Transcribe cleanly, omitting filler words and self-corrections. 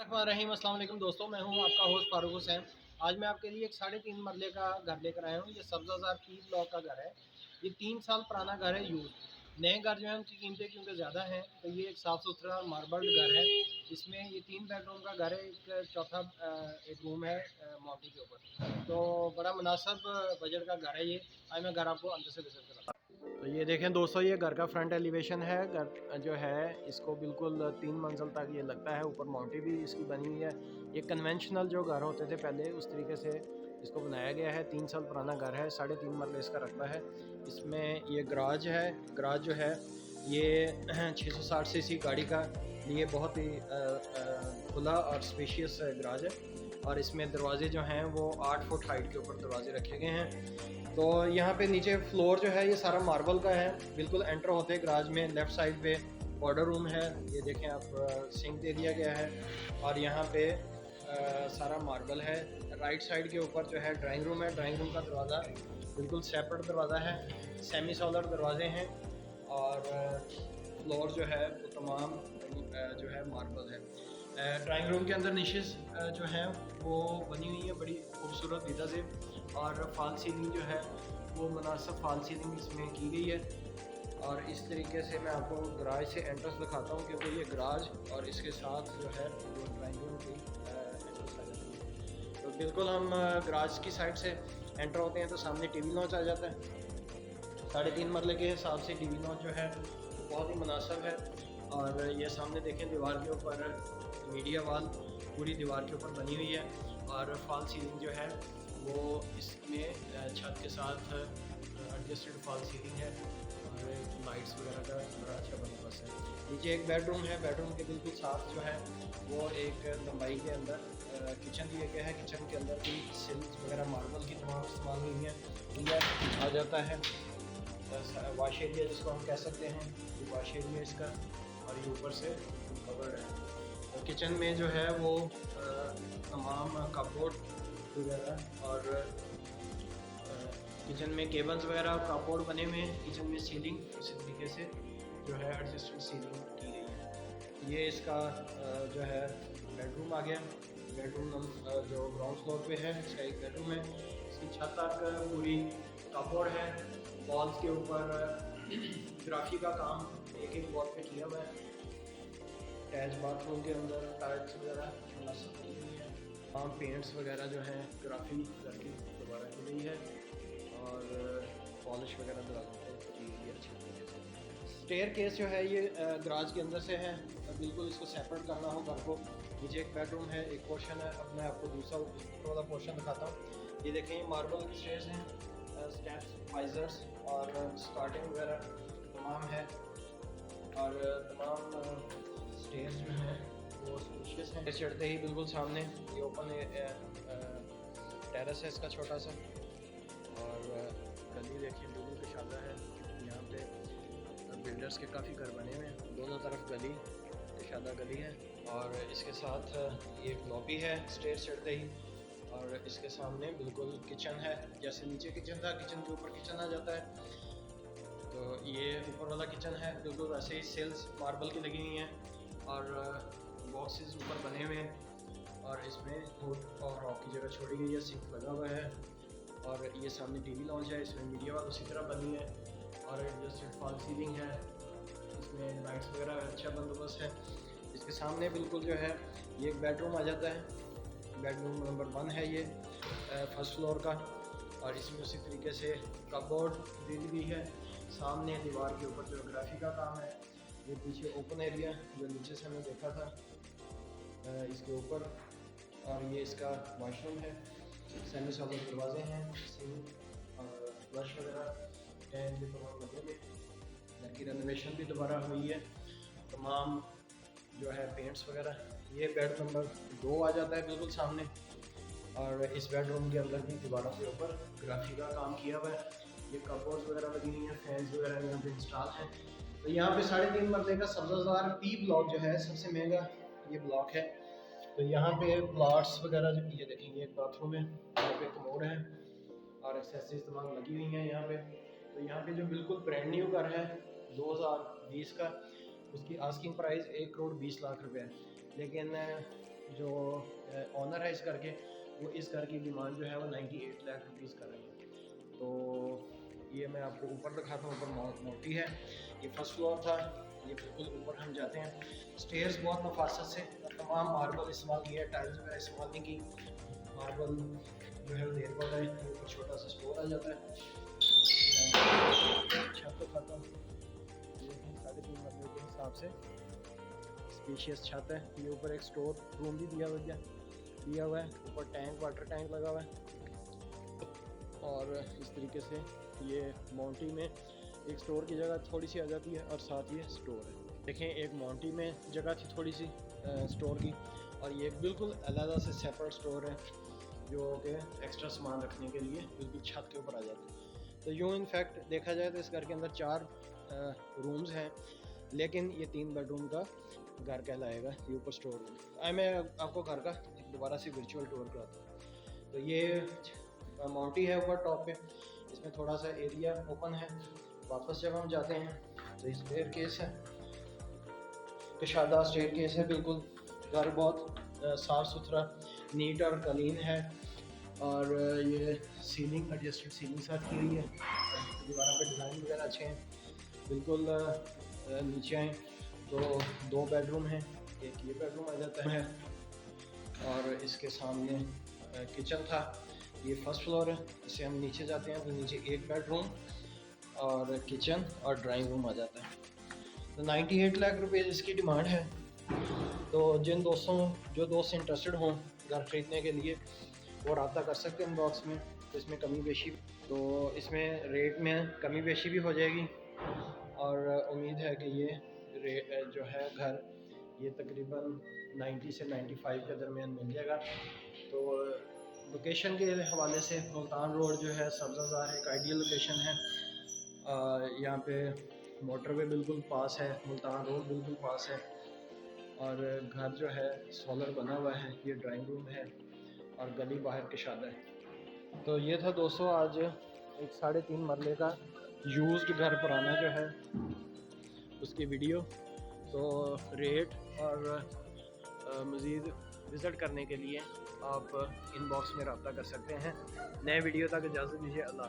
बिस्मिल्लाहिर्रहमानिर्रहीम। अस्सलाम वालेकुम दोस्तों, मैं हूं आपका होस्ट फारूक हुसैन। आज मैं आपके लिए एक 3.5 मरले का घर लेकर आया हूं। ये सब्ज़ाज़ार पी ब्लॉक का घर है। ये 3 साल पुराना घर है यूज़। नए घर जो है उनकी कीमतें क्योंकि ज़्यादा हैं, तो ये एक साफ़ सुथरा मार्बल्ड घर है। इसमें ये 3 बेडरूम का घर है, एक चौथा एक रूम है मोटी के ऊपर। तो बड़ा मुनासिब बजट का घर है ये। आज मैं घर आपको अंदर से विजिट कराता हूँ। तो ये देखें दोस्तों, ये घर का फ्रंट एलिवेशन है। घर जो है इसको बिल्कुल 3 मंजिल तक ये लगता है। ऊपर माउंटी भी इसकी बनी हुई है। ये कन्वेंशनल जो घर होते थे पहले, उस तरीके से इसको बनाया गया है। 3 साल पुराना घर है। 3.5 मरले इसका रकबा है। इसमें ये गराज है। गराज जो है ये 660 सीसी गाड़ी का लिए बहुत ही खुला और स्पेशियस गराज है। और इसमें दरवाजे जो हैं वो 8 फुट हाइट के ऊपर दरवाजे रखे गए हैं। तो यहाँ पे नीचे फ्लोर जो है ये सारा मार्बल का है। बिल्कुल एंटर होते हैं गराज में लेफ़्ट साइड पे बॉर्डर रूम है। ये देखें आप, सिंक दे दिया गया है। और यहाँ पे सारा मार्बल है। राइट साइड के ऊपर जो है ड्राइंग रूम है। ड्राइंग रूम का दरवाज़ा बिल्कुल सेपरेट दरवाज़ा है। सेमी सोलर दरवाजे हैं। और फ्लोर जो है वो तमाम जो है मार्बल है। ड्राइंग रूम के अंदर निशेस जो हैं वो बनी हुई है बड़ी खूबसूरत विधा से। और फॉल सीलिंग जो है वो मुनासिब फॉल सीलिंग इसमें की गई है। और इस तरीके से मैं आपको गराज से एंट्रेंस दिखाता हूँ, क्योंकि ये गराज और इसके साथ जो है वो ड्राइंग रूम की एंट्रेंस आ जाती है। तो बिल्कुल हम गराज की साइड से एंटर होते हैं तो सामने टीवी लॉन्च आ जाता है। 3.5 मरले के हिसाब से टीवी लॉन्च जो है बहुत ही मुनासिब है। और ये सामने देखें, दीवार के ऊपर मीडिया वॉल पूरी दीवार के ऊपर बनी हुई है। और फॉल सीलिंग जो है वो इसमें छत के साथ एडजस्टेड फॉल सीलिंग है। और लाइट्स वगैरह का बड़ा अच्छा बंदोबस्त है। नीचे एक बेडरूम है। बेडरूम के बिल्कुल साथ जो है वो एक लंबाई के अंदर किचन दिया गया है। किचन के अंदर भी सिल्स वगैरह मार्बल की तमाम इस्तेमाल हुई हैं। यह आ जाता है वाश एरिया जिसको हम कह सकते हैं। ये वाश एरिया इसका, और ये ऊपर से कवर्ड है। तो किचन में जो है वो तमाम कपबोर्ड वगैरह और किचन में केबल्स वगैरह और कपबोर्ड बने हुए हैं। किचन में सीलिंग इसी तरीके से जो है एडजस्टेड सीलिंग की गई है। ये इसका जो है बेडरूम आ गया। बेडरूम जो ग्राउंड फ्लोर पे है, इसका एक बेडरूम है। इसकी छत तक पूरी कपबोर्ड है। वॉल्स के ऊपर ग्राफी का काम एक वॉल पे किया हुआ है। अटैच बाथरूम के अंदर टाइल्स वगैरह मुनासिब की हुई है। तमाम पेंट्स वगैरह जो हैं ग्राफी करके दोबारा की गई है। और पॉलिश वगैरह दरवाज़ों पर की गई है अच्छी तरीके से। स्टेयर केस जो है ये गराज के अंदर से है। बिल्कुल इसको सेपरेट करना हो घर को। नीचे एक बेडरूम है, एक पोर्शन है। अब मैं आपको दूसरा वाला पोर्शन दिखाता हूँ। ये देखें, मार्बल की स्टेयर्स हैं, स्टेप्स, वाइजर्स और स्टार्टिंग वगैरह तमाम है। और तमाम स्टेयर्स जो हैं वो स्पेशियस हैं। चढ़ते ही बिल्कुल सामने ये ओपन टेरेस है इसका छोटा सा। और गली देखिए बिल्कुल कुशादा है। यहाँ पे बिल्डर्स के काफ़ी घर बने हुए हैं। दोनों तरफ गली कुशादा गली है। और इसके साथ ये एक लॉबी है स्टेयर चढ़ते ही। और इसके सामने बिल्कुल किचन है। जैसे नीचे किचन था, किचन के ऊपर किचन आ जाता है। तो ये ऊपर वाला किचन है। बिल्कुल वैसे ही सेल्स मार्बल की लगी हुई हैं। और बॉक्सेस ऊपर बने हुए हैं। और इसमें हुड और रॉक की जगह छोड़ी गई है। सिंक लगा हुआ है। और ये सामने टीवी लॉन्च है। इसमें मीडिया वाल उसी तरह बनी है। और एडजस्टेड फॉल सीलिंग है। इसमें लाइट्स वगैरह अच्छा बंदोबस्त है। इसके सामने बिल्कुल जो है ये एक बेडरूम आ जाता है। बेडरूम नंबर 1 है ये फर्स्ट फ्लोर का। और इसमें उसी तरीके से कपबोर्ड दे दी गई है। सामने दीवार के ऊपर जो ग्राफी का काम है। ये पीछे ओपन एरिया जो नीचे से हमने देखा था इसके ऊपर। और ये इसका वॉशरूम है। सेमी सोलर दरवाजे हैं, सिंक और फ्लश वगैरह एंड ये तमाम लगे हुए। घर की रेनोवेशन भी दोबारा हुई है। तमाम जो है पेंट्स वगैरह। ये बेड नंबर 2 आ जाता है बिल्कुल सामने। और इस बेडरूम के अंदर भी दीवारों के ऊपर ग्राफी का काम किया हुआ है। ये कपबोर्ड्स वगैरह लगी हुई हैं, फैंस वगैरह यहाँ पे इंस्टॉल हैं। तो यहाँ पे 3.5 मरले का सब्ज़ाज़ार पी ब्लॉक जो है सबसे महंगा ये ब्लॉक है। तो यहाँ पे प्लाट्स वगैरह जो ये देखेंगे, एक बाथरूम है, यहाँ पे कमोड है और एक्सेसरीज तमाम लगी हुई हैं यहाँ पे। तो यहाँ पे जो बिल्कुल ब्रांड न्यू घर है 2020 का, उसकी आस्किंग प्राइस 1 करोड़ 20 लाख रुपए है। लेकिन जो ऑनर है इस घर के, वो इस घर की डिमांड जो है वो 98 लाख रुपीज़ कर रहे हैं। तो ये मैं आपको ऊपर दिखाता हूँ, ऊपर मोटी है, ये फर्स्ट फ्लोर था, ये बिल्कुल ऊपर हम जाते हैं। स्टेयर्स बहुत नफासत से, तमाम मार्बल इस्तेमाल किया है, टाइल्स वगैरह इस्तेमाल नहीं की, मार्बल जो है लेबर है, ऊपर छोटा सा स्टोर आ जाता है। छत तो खाता हूँ, ये 3.5 मरले के हिसाब से स्पेशियस छत है। ये ऊपर एक स्टोर रूम भी दिया हुआ है, ऊपर टैंक, वाटर टैंक लगा हुआ है। और इस तरीके से ये माउंटी में एक स्टोर की जगह थोड़ी सी आ जाती है और साथ ये स्टोर है। देखें, एक माउंटी में जगह थी थोड़ी सी स्टोर की, और ये बिल्कुल अलग से सेपरेट स्टोर है जो कि एक्स्ट्रा सामान रखने के लिए बिल्कुल छत के ऊपर आ जाता है। तो यूँ इनफैक्ट देखा जाए तो इस घर के अंदर 4 रूम्स हैं, लेकिन ये 3 बेडरूम का घर कहलाएगा। ये ऊपर स्टोर रूम। मैं आपको घर का दोबारा से वर्चुअल टूर कराता हूँ। तो ये माउंटी है ऊपर टॉप पे, इसमें थोड़ा सा एरिया ओपन है। वापस जब हम जाते हैं तो इस स्टेयर केस है, कशादा स्टेयर केस है। बिल्कुल घर बहुत साफ़ सुथरा, नीट और क्लीन है। और ये सीलिंग एडजस्टेड सीलिंग साथ की हुई है, दीवारों पे डिज़ाइन वगैरह अच्छे हैं। बिल्कुल नीचे आए तो 2 बेडरूम हैं, एक ये बेडरूम आ जाता है, और इसके सामने किचन था। ये फर्स्ट फ्लोर है, इससे हम नीचे जाते हैं तो नीचे एक बेडरूम और किचन और ड्राइंग रूम आ जाता है। तो 98 लाख रुपए इसकी डिमांड है। तो जिन दोस्तों जो दोस्त इंटरेस्टेड हों घर ख़रीदने के लिए, वो रब्ता कर सकते हैं इनबॉक्स में। तो इसमें कमी बेशी, तो इसमें रेट में कमी बेशी भी हो जाएगी। और उम्मीद है कि ये रेट जो है घर, ये तकरीबन 90 से 95 के दरमियान मिल जाएगा। तो लोकेशन के हवाले से मुल्तान रोड जो है सब्ज़ाज़ार एक आइडियल लोकेशन है। यहाँ पे मोटरवे बिल्कुल पास है, मुल्तान रोड बिल्कुल पास है, और घर जो है सोलर बना हुआ है। ये ड्राइंग रूम है और गली बाहर कशादा है। तो ये था दोस्तों आज एक 3.5 मरले का यूज्ड घर पुराना जो है उसकी वीडियो। तो रेट और मज़ीद विज़िट करने के लिए आप इनबॉक्स में रब्ता कर सकते हैं। नए वीडियो तक इजाज़त दीजिए। अल्लाह।